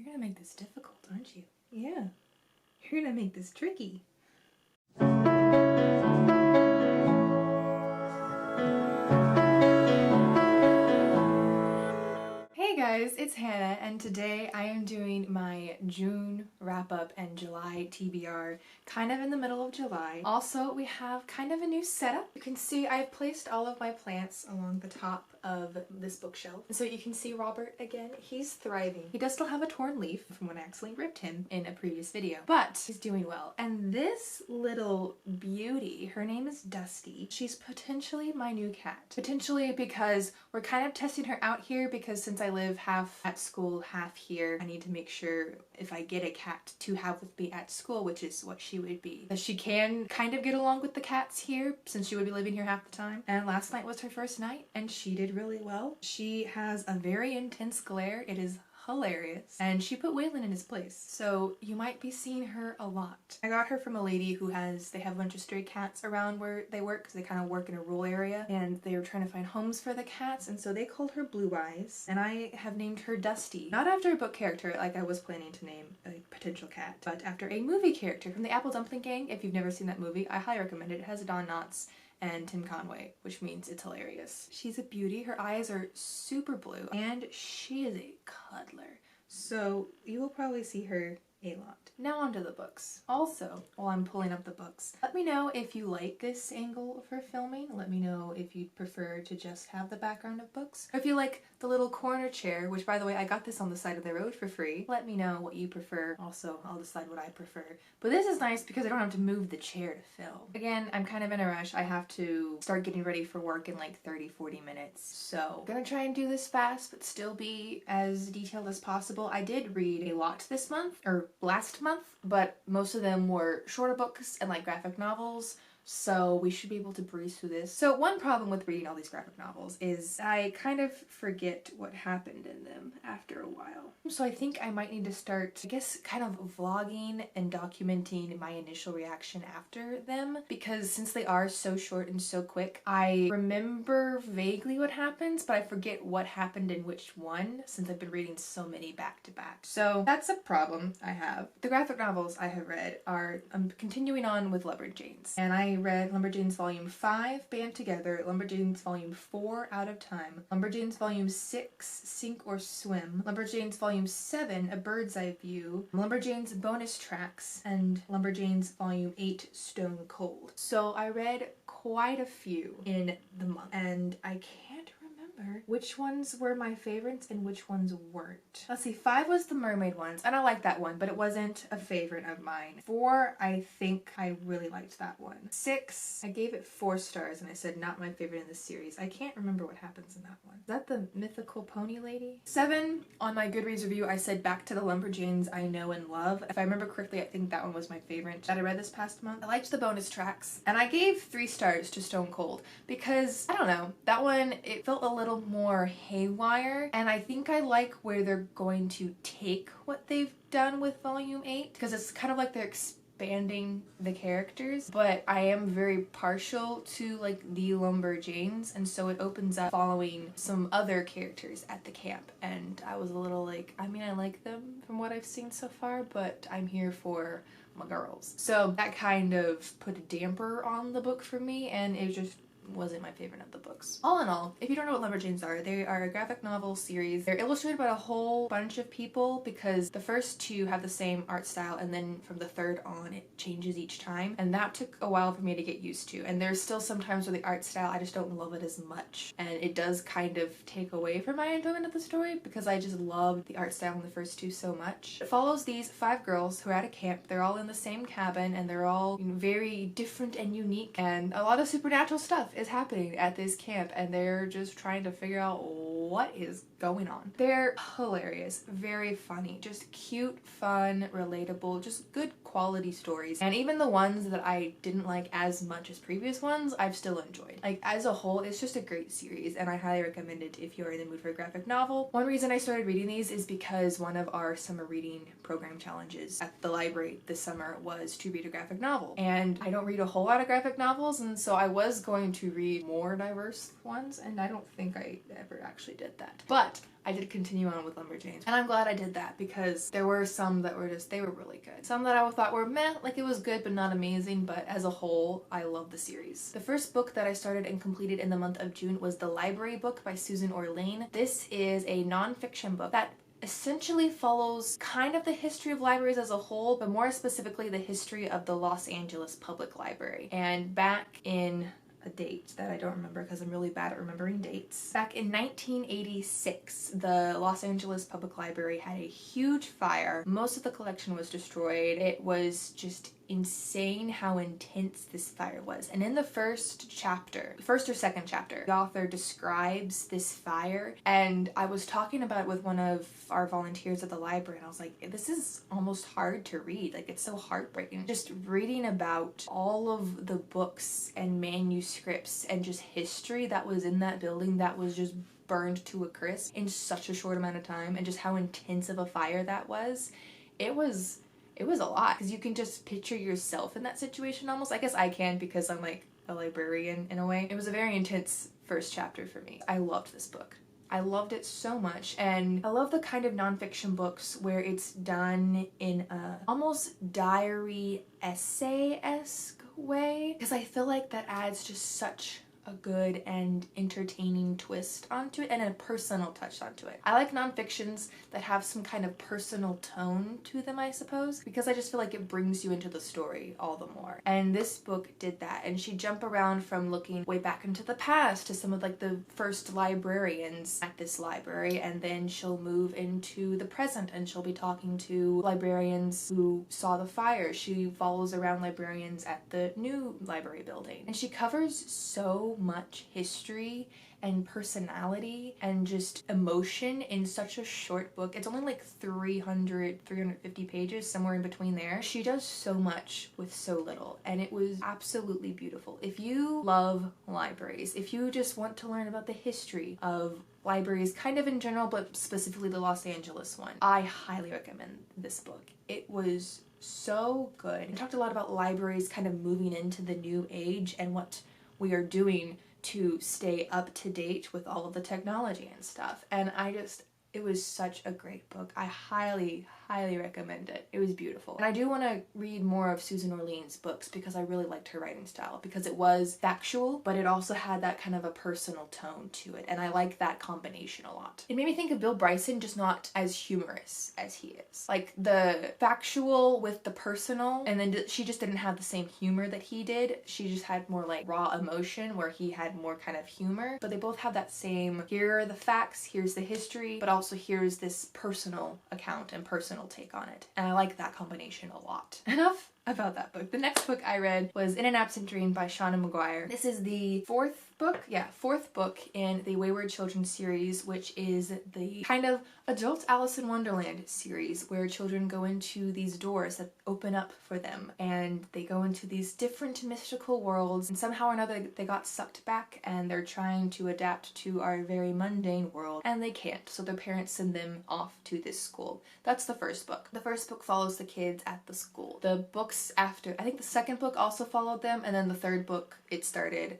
You're gonna make this difficult, aren't you? Yeah. You're gonna make this tricky. Hey guys, it's Hannah, and today I am doing my June wrap-up and July TBR, kind of in the middle of July. Also, we have kind of a new setup. You can see I've placed all of my plants along the top of this bookshelf. And so you can see Robert again, he's thriving. He does still have a torn leaf from when I accidentally ripped him in a previous video, but he's doing well. And this little beauty, her name is Dusty. She's potentially my new cat. Potentially because we're kind of testing her out here because since I live half at school, half here, I need to make sure if I get a cat to have with me at school, which is what she would be, that she can kind of get along with the cats here since she would be living here half the time. And last night was her first night and she did really well. She has a very intense glare. It is hilarious. And she put Waylon in his place. So you might be seeing her a lot. I got her from a lady who they have a bunch of stray cats around where they work because they kind of work in a rural area and they were trying to find homes for the cats, and so they called her Blue Eyes, and I have named her Dusty. Not after a book character like I was planning to name a potential cat, but after a movie character from the Apple Dumpling Gang. If you've never seen that movie, I highly recommend it. It has Don Knotts and Tim Conway, which means it's hilarious. She's a beauty. Her eyes are super blue and she is a cuddler. So you will probably see her a lot. Now onto the books. Also, while I'm pulling up the books, let me know if you like this angle for filming. Let me know if you'd prefer to just have the background of books. Or if you like the little corner chair, which by the way, I got this on the side of the road for free. Let me know what you prefer. Also, I'll decide what I prefer. But this is nice because I don't have to move the chair to film. Again, I'm kind of in a rush. I have to start getting ready for work in like 30-40 minutes. So I'm gonna try and do this fast, but still be as detailed as possible. I did read a lot this month, or last month, but most of them were shorter books and like graphic novels, so we should be able to breeze through this. So one problem with reading all these graphic novels is I kind of forget what happened in them after a while. So I think I might need to start, I guess, kind of vlogging and documenting my initial reaction after them, because since they are so short and so quick, I remember vaguely what happens, but I forget what happened in which one since I've been reading so many back to back. So that's a problem I have. The graphic novels I have read are, I'm continuing on with Lumberjanes, and I read Lumberjanes Volume 5, Band Together, Lumberjanes Volume 4, Out of Time, Lumberjanes Volume 6, Sink or Swim, Lumberjanes Volume 7, A Bird's Eye View, Lumberjanes Bonus Tracks, and Lumberjanes Volume 8, Stone Cold. So I read quite a few in the month, and I can't remember which ones were my favorites and which ones weren't. Let's see, 5 was the mermaid ones, and I liked that one, but it wasn't a favorite of mine. 4, I think I really liked that one. 6, I gave it 4 stars, and I said not my favorite in the series. I can't remember what happens in that one. Is that the mythical pony lady? 7, on my Goodreads review, I said Back to the Lumberjanes I Know and Love. If I remember correctly, I think that one was my favorite that I read this past month. I liked the bonus tracks, and I gave 3 stars to Stone Cold because, I don't know, that one, it felt a little more haywire, and I think I like where they're going to take what they've done with Volume 8, because it's kind of like they're expanding the characters, but I am very partial to like the Lumberjanes, and so it opens up following some other characters at the camp, and I was a little like, I mean, I like them from what I've seen so far, but I'm here for my girls. So that kind of put a damper on the book for me, and it just wasn't my favorite of the books. All in all, if you don't know what Lumberjanes are, they are a graphic novel series. They're illustrated by a whole bunch of people because the first 2 have the same art style, and then from the 3rd on it changes each time, and that took a while for me to get used to. And there's still some times where the art style, I just don't love it as much, and it does kind of take away from my enjoyment of the story because I just love the art style in the first 2 so much. It follows these 5 girls who are at a camp. They're all in the same cabin, and they're all very different and unique, and a lot of supernatural stuff is happening at this camp, and they're just trying to figure out what is going on. They're hilarious, very funny, just cute, fun, relatable, just good quality stories. And even the ones that I didn't like as much as previous ones, I've still enjoyed. Like, as a whole, it's just a great series, and I highly recommend it if you're in the mood for a graphic novel. One reason I started reading these is because one of our summer reading program challenges at the library this summer was to read a graphic novel. And I don't read a whole lot of graphic novels, and so I was going to to read more diverse ones, and I don't think I ever actually did that. But I did continue on with Lumberjanes, and I'm glad I did that because there were some that were just, they were really good. Some that I thought were meh, like it was good but not amazing, but as a whole, I love the series. The first book that I started and completed in the month of June was The Library Book by Susan Orlean. This is a nonfiction book that essentially follows kind of the history of libraries as a whole, but more specifically the history of the Los Angeles Public Library. And back in a date that I don't remember because I'm really bad at remembering dates. Back in 1986, the Los Angeles Public Library had a huge fire. Most of the collection was destroyed. It was just insane how intense this fire was. And in the first or second chapter, the author describes this fire, and I was talking about it with one of our volunteers at the library, and I was like, this is almost hard to read. Like, it's so heartbreaking. Just reading about all of the books and manuscripts and just history that was in that building that was just burned to a crisp in such a short amount of time, and just how intense of a fire that was. It was a lot, because you can just picture yourself in that situation almost. I guess I can because I'm like a librarian in a way. It was a very intense first chapter for me. I loved this book. I loved it so much, and I love the kind of nonfiction books where it's done in a almost diary essay-esque way, because I feel like that adds just such a good and entertaining twist onto it and a personal touch onto it. I like nonfictions that have some kind of personal tone to them, I suppose, because I just feel like it brings you into the story all the more. And this book did that, and she jumped around from looking way back into the past to some of like the first librarians at this library, and then she'll move into the present and she'll be talking to librarians who saw the fire. She follows around librarians at the new library building, and she covers so much history and personality and just emotion in such a short book. It's only like 350 pages, somewhere in between there. She does so much with so little, and it was absolutely beautiful. If you love libraries, if you just want to learn about the history of libraries kind of in general, but specifically the Los Angeles one, I highly recommend this book. It was so good. We talked a lot about libraries kind of moving into the new age and what we are doing to stay up to date with all of the technology and stuff. And it was such a great book. I highly recommend it. It was beautiful. And I do want to read more of Susan Orlean's books because I really liked her writing style, because it was factual, but it also had that kind of a personal tone to it, and I like that combination a lot. It made me think of Bill Bryson, just not as humorous as he is. Like, the factual with the personal, and then she just didn't have the same humor that he did. She just had more like raw emotion, where he had more kind of humor, but they both have that same, here are the facts, here's the history, but also here's this personal account and personal take on it. And I like that combination a lot. Enough about that book. The next book I read was In an Absent Dream by Shauna Maguire. This is the fourth book in the Wayward Children series, which is the kind of adult Alice in Wonderland series where children go into these doors that open up for them, and they go into these different mystical worlds, and somehow or another they got sucked back and they're trying to adapt to our very mundane world, and they can't, so their parents send them off to this school. That's the first book. The first book follows the kids at the school. The books after, I think the second book also followed them, and then the third book, it started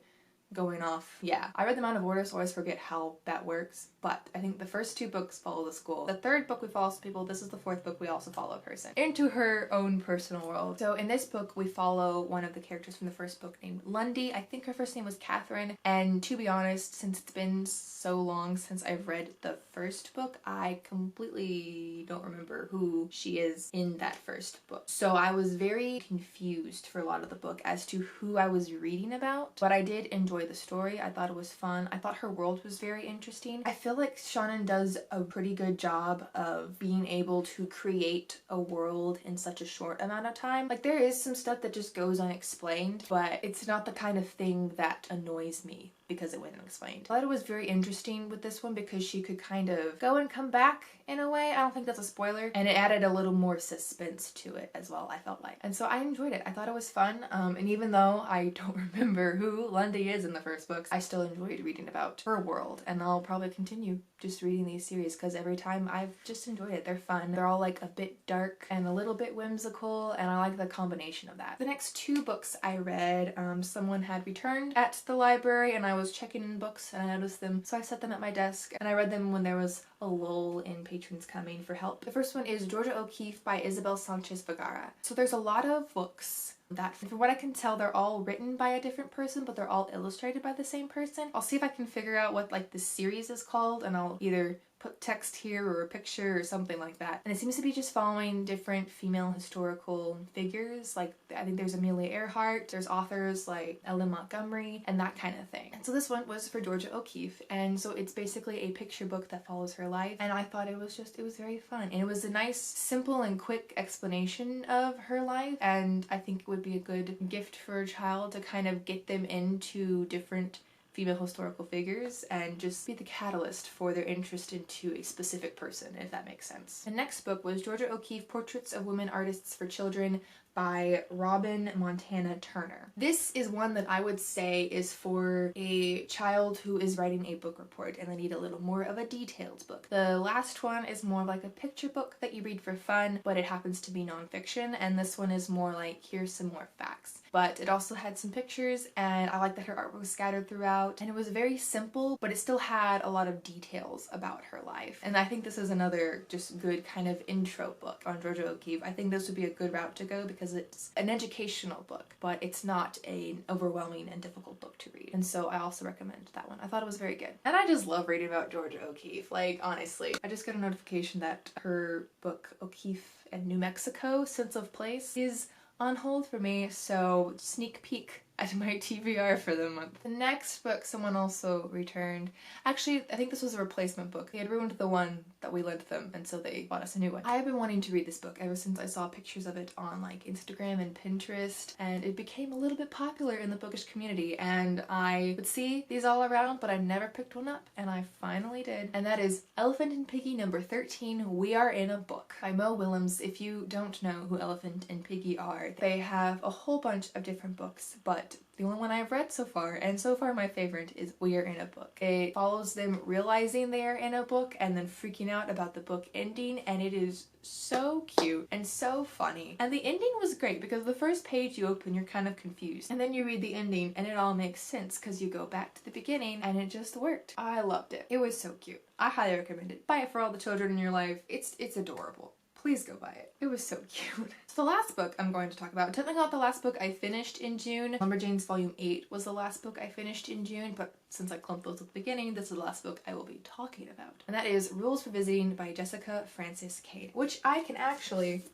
going off. Yeah, I read them out of order, so I always forget how that works, but I think the first two books follow the school. The third book we follow some people. This is the fourth book we also follow a person into her own personal world. So in this book we follow one of the characters from the first book named Lundy. I think her first name was Catherine, and to be honest, since it's been so long since I've read the first book, I completely don't remember who she is in that first book. So I was very confused for a lot of the book as to who I was reading about, but I did enjoy the story. I thought it was fun. I thought her world was very interesting. I feel like Shannon does a pretty good job of being able to create a world in such a short amount of time. Like, there is some stuff that just goes unexplained, but it's not the kind of thing that annoys me because it went unexplained. I thought it was very interesting with this one because she could kind of go and come back in a way. I don't think that's a spoiler. And it added a little more suspense to it as well, I felt like. And so I enjoyed it. I thought it was fun. And even though I don't remember who Lundy is in the first books, I still enjoyed reading about her world. And I'll probably continue just reading these series because every time I've just enjoyed it. They're fun. They're all like a bit dark and a little bit whimsical, and I like the combination of that. The next two books I read, someone had returned at the library and I was checking in books and I noticed them, so I set them at my desk and I read them when there was a lull in patrons coming for help. The first one is Georgia O'Keeffe by Isabel Sanchez Vergara. So there's a lot of books that, from what I can tell, they're all written by a different person, but they're all illustrated by the same person. I'll see if I can figure out what like this series is called, and I'll either put text here or a picture or something like that. And it seems to be just following different female historical figures. Like, I think there's Amelia Earhart, there's authors like Ellen Montgomery, and that kind of thing. And so this one was for Georgia O'Keeffe, and so it's basically a picture book that follows her life. And I thought it was very fun. And it was a nice, simple and quick explanation of her life. And I think it would be a good gift for a child to kind of get them into different female historical figures and just be the catalyst for their interest into a specific person, if that makes sense. The next book was Georgia O'Keeffe Portraits of Women Artists for Children by Robin Montana Turner. This is one that I would say is for a child who is writing a book report and they need a little more of a detailed book. The last one is more like a picture book that you read for fun, but it happens to be nonfiction, and this one is more like, here's some more facts. But it also had some pictures, and I like that her art was scattered throughout, and it was very simple, but it still had a lot of details about her life. And I think this is another just good kind of intro book on Georgia O'Keeffe. I think this would be a good route to go because it's an educational book, but it's not an overwhelming and difficult book to read. And so I also recommend that one. I thought it was very good. And I just love reading about Georgia O'Keeffe. Like, honestly, I just got a notification that her book O'Keeffe and New Mexico, Sense of Place, is on hold for me, so sneak peek at my TBR for the month. The next book someone also returned. Actually, I think this was a replacement book. They had ruined the one that we lent them, and so they bought us a new one. I have been wanting to read this book ever since I saw pictures of it on like Instagram and Pinterest, and it became a little bit popular in the bookish community, and I would see these all around, but I never picked one up, and I finally did. And that is Elephant and Piggy number 13, We Are in a Book by Mo Willems. If you don't know who Elephant and Piggy are, they have a whole bunch of different books, but the only one I've read so far, and so far my favorite, is We Are in a Book. It follows them realizing they are in a book and then freaking out about the book ending, and it is so cute and so funny. And the ending was great because the first page you open, you're kind of confused, and then you read the ending and it all makes sense because you go back to the beginning and it just worked. I loved it. It was so cute. I highly recommend it. Buy it for all the children in your life. It's adorable. Please go buy it. It was so cute. So the last book I'm going to talk about, technically not the last book I finished in June. Lumberjanes Volume 8 was the last book I finished in June, but since I clumped those at the beginning, this is the last book I will be talking about. And that is Rules for Visiting by Jessica Francis Cade, which I can actually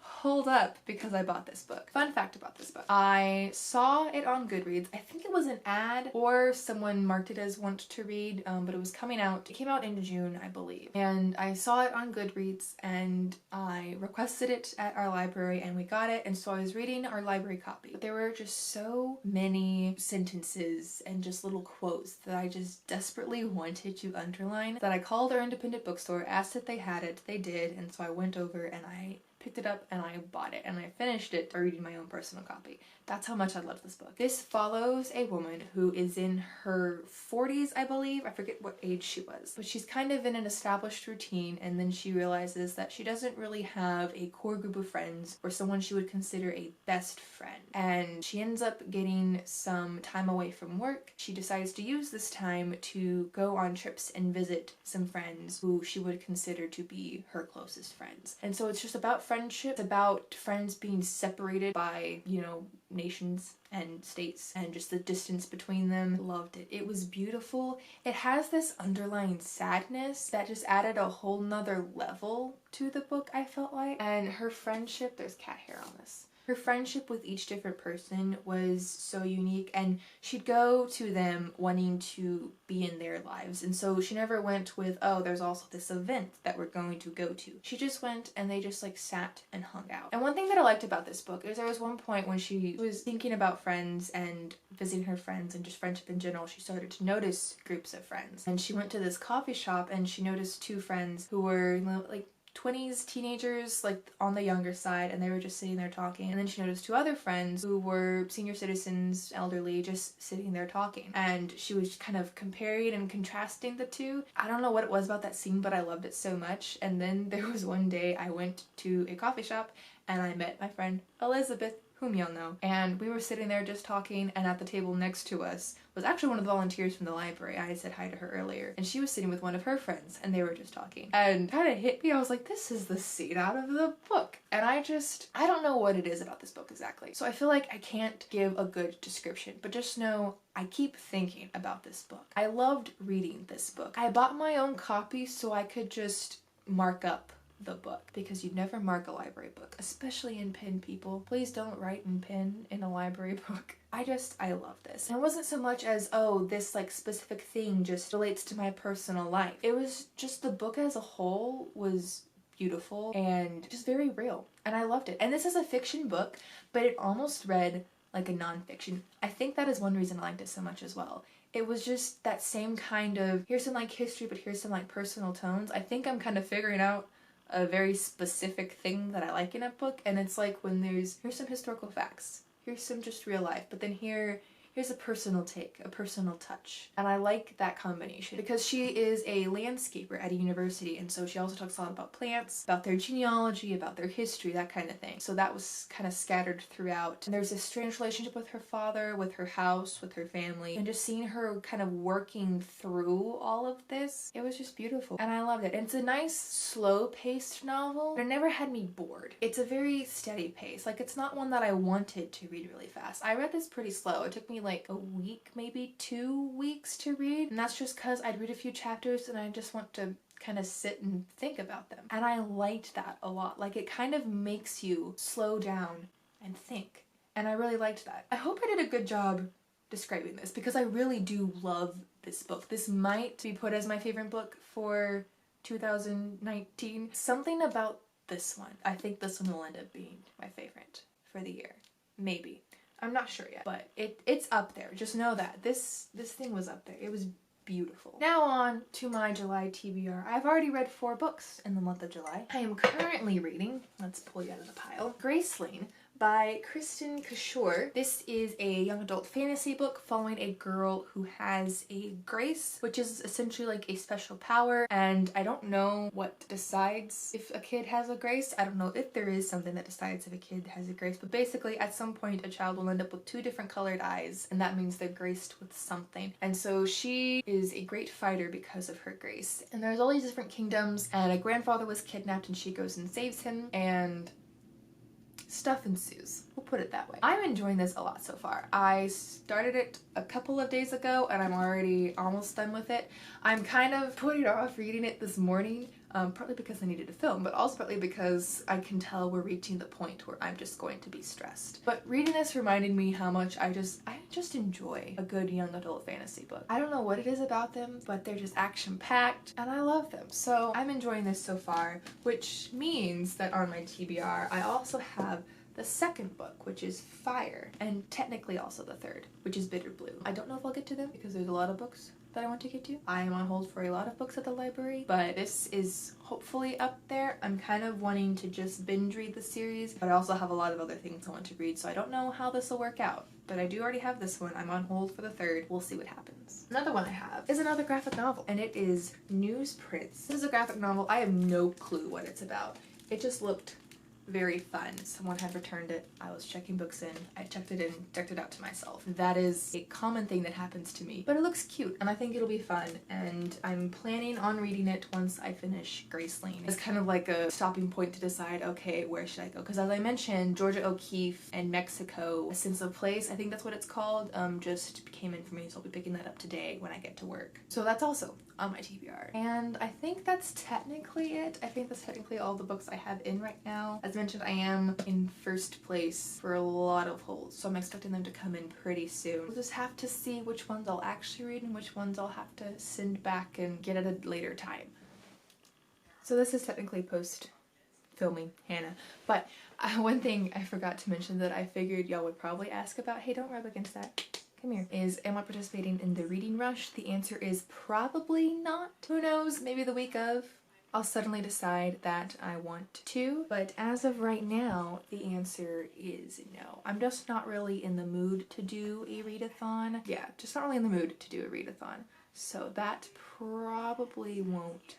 hold up because I bought this book. Fun fact about this book. I saw it on GOODREADS. I think it was an ad or someone marked it as want to read, but it was coming out. It came out in June, I believe. And I saw it on GOODREADS and I requested it at our library and we got it. And so I was reading our library copy. But there were just so many sentences and just little quotes that I just desperately wanted to underline that I called our independent bookstore, asked if they had it. They did. And so I went over and I picked it up and I bought it, and I finished it by reading my own personal copy. That's how much I love this book. This follows a woman who is in her 40s, I believe. I forget what age she was, but she's kind of in an established routine, and then she realizes that she doesn't really have a core group of friends or someone she would consider a best friend. And she ends up getting some time away from work. She decides to use this time to go on trips and visit some friends who she would consider to be her closest friends. And so it's just about friendship. It's about friends being separated by, you know, nations and states and just the distance between them. Loved it. It was beautiful. It has this underlying sadness that just added a whole nother level to the book, I felt like. And her friendship, there's cat hair on this. her friendship with each different person was so unique, and she'd go to them wanting to be in their lives. And so she never went with, oh, there's also this event that we're going to go to. She just went and they just like sat and hung out. And one thing that I liked about this book is there was one point when she was thinking about friends and visiting her friends and just friendship in general, she started to notice groups of friends. And she went to this coffee shop and she noticed two friends who were, you know, like 20s teenagers, like on the younger side, and they were just sitting there talking. And then she noticed two other friends who were senior citizens, elderly, just sitting there talking. And she was kind of comparing and contrasting the two. I don't know what it was about that scene, but I loved it so much. And then there was one day I went to a coffee shop and I met my friend Elizabeth, whom y'all know. And we were sitting there just talking, and at the table next to us was actually one of the volunteers from the library. I had said hi to her earlier, and she was sitting with one of her friends, and they were just talking. And kind of hit me, I was like, this is the scene out of the book. And I don't know what it is about this book exactly. So I feel like I can't give a good description, but just know I keep thinking about this book. I loved reading this book. I bought my own copy so I could just mark up the book, because you'd never mark a library book, especially in pen, people. Please don't write in pen in a library book. I love this. And it wasn't so much as, oh, this like specific thing just relates to my personal life. It was just the book as a whole was beautiful and just very real. And I loved it. And this is a fiction book, but it almost read like a nonfiction. I think that is one reason I liked it so much as well. It was just that same kind of, here's some like history, but here's some like personal tones. I think I'm kind of figuring out a very specific thing that I like in a book, and it's like when here's some historical facts, here's some just real life, but then here's a personal take, a personal touch. And I like that combination because she is a landscaper at a university, and so she also talks a lot about plants, about their genealogy, about their history, that kind of thing. So that was kind of scattered throughout. And there's a strange relationship with her father, with her house, with her family, and just seeing her kind of working through all of this, it was just beautiful. And I loved it. And it's a nice, slow-paced novel, but it never had me bored. It's a very steady pace. Like, it's not one that I wanted to read really fast. I read this pretty slow. It took me like a week, maybe 2 weeks to read, and that's just because I'd read a few chapters and I just want to kind of sit and think about them. And I liked that a lot. Like, it kind of makes you slow down and think, and I really liked that. I hope I did a good job describing this because I really do love this book. This might be put as my favorite book for 2019. Something about this one, I think this one will end up being my favorite for the year. Maybe. I'm not sure yet, but it's up there. Just know that. This thing was up there. It was beautiful. Now on to my July TBR. I've already read 4 books in the month of July. I am currently reading, let's pull you out of the pile, Graceling by Kristen Kishore. This is a young adult fantasy book following a girl who has a grace, which is essentially like a special power, and I don't know what decides if a kid has a grace. I don't know if there is something that decides if a kid has a grace, but basically at some point a child will end up with 2 different colored eyes, and that means they're graced with something. And so she is a great fighter because of her grace. And there's all these different kingdoms, and a grandfather was kidnapped and she goes and saves him, and stuff ensues. We'll put it that way. I'm enjoying this a lot so far. I started it a couple of days ago and I'm already almost done with it. I'm kind of putting off reading it this morning, partly because I needed to film, but also partly because I can tell we're reaching the point where I'm just going to be stressed. But reading this reminded me how much I just enjoy a good young adult fantasy book. I don't know what it is about them, but they're just action-packed and I love them. So I'm enjoying this so far, which means that on my TBR, I also have the second book, which is Fire, and technically also the third, which is Bitter Blue. I don't know if I'll get to them because there's a lot of books that I want to get to. I am on hold for a lot of books at the library, but this is hopefully up there. I'm kind of wanting to just binge read the series, but I also have a lot of other things I want to read, so I don't know how this will work out. But I do already have this one. I'm on hold for the third. We'll see what happens. Another one I have is another graphic novel, and it is Newsprints. This is a graphic novel. I have no clue what it's about. It just looked very fun. Someone had returned it. I was checking books in. I checked it in, checked it out to myself. That is a common thing that happens to me, but it looks cute and I think it'll be fun, and I'm planning on reading it once I finish Graceling. It's kind of like a stopping point to decide, okay, where should I go? Because as I mentioned, Georgia O'Keeffe and Mexico, A Sense of Place, I think that's what it's called, just came in for me, so I'll be picking that up today when I get to work. So that's also on my TBR. And I think that's technically it. I think that's technically all the books I have in right now. As mentioned, I am in first place for a lot of holds, so I'm expecting them to come in pretty soon. We'll just have to see which ones I'll actually read and which ones I'll have to send back and get at a later time. So this is technically post filming Hannah, but one thing I forgot to mention that I figured y'all would probably ask about, hey, don't rub against that, come here, is am I participating in the reading rush? The answer is probably not. Who knows, maybe the week of I'll suddenly decide that I want to, but as of right now the answer is no. I'm just not really in the mood to do a readathon. Yeah, just not really in the mood to do a readathon, so that probably won't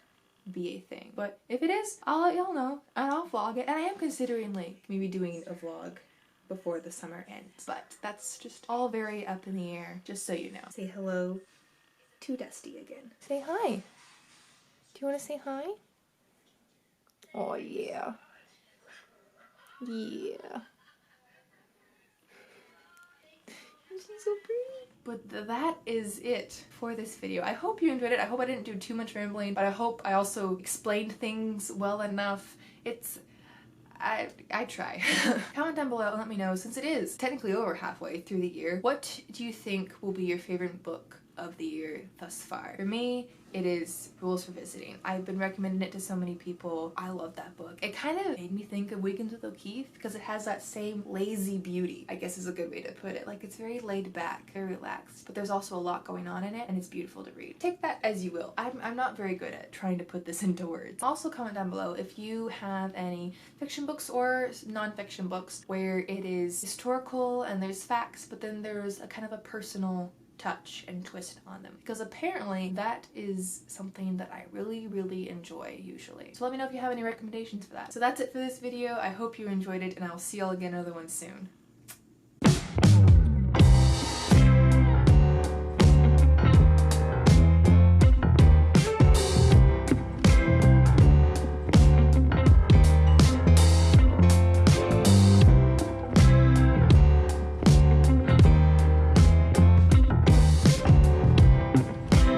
be a thing. But if it is, I'll let y'all know and I'll vlog it, and I am considering like maybe doing a vlog before the summer ends, but that's just all very up in the air, just so you know. Say hello to Dusty again. Say hi. Do you want to say hi? Oh yeah. Yeah. She's so pretty. But that is it for this video. I hope you enjoyed it. I hope I didn't do too much rambling, but I hope I also explained things well enough. I try. Comment down below and let me know, since it is technically over halfway through the year, what do you think will be your favorite book of the year thus far? For me, it is Rules for Visiting. I've been recommending it to so many people. I love that book. It kind of made me think of Weekends with O'Keefe because it has that same lazy beauty, I guess is a good way to put it. Like, it's very laid back, very relaxed, but there's also a lot going on in it and it's beautiful to read. Take that as you will. I'm not very good at trying to put this into words. Also comment down below if you have any fiction books or non-fiction books where it is historical and there's facts, but then there's a kind of a personal touch and twist on them, because apparently that is something that I really enjoy usually. So let me know if you have any recommendations for that. So that's it for this video. I hope you enjoyed it and I'll see y'all again in another one soon.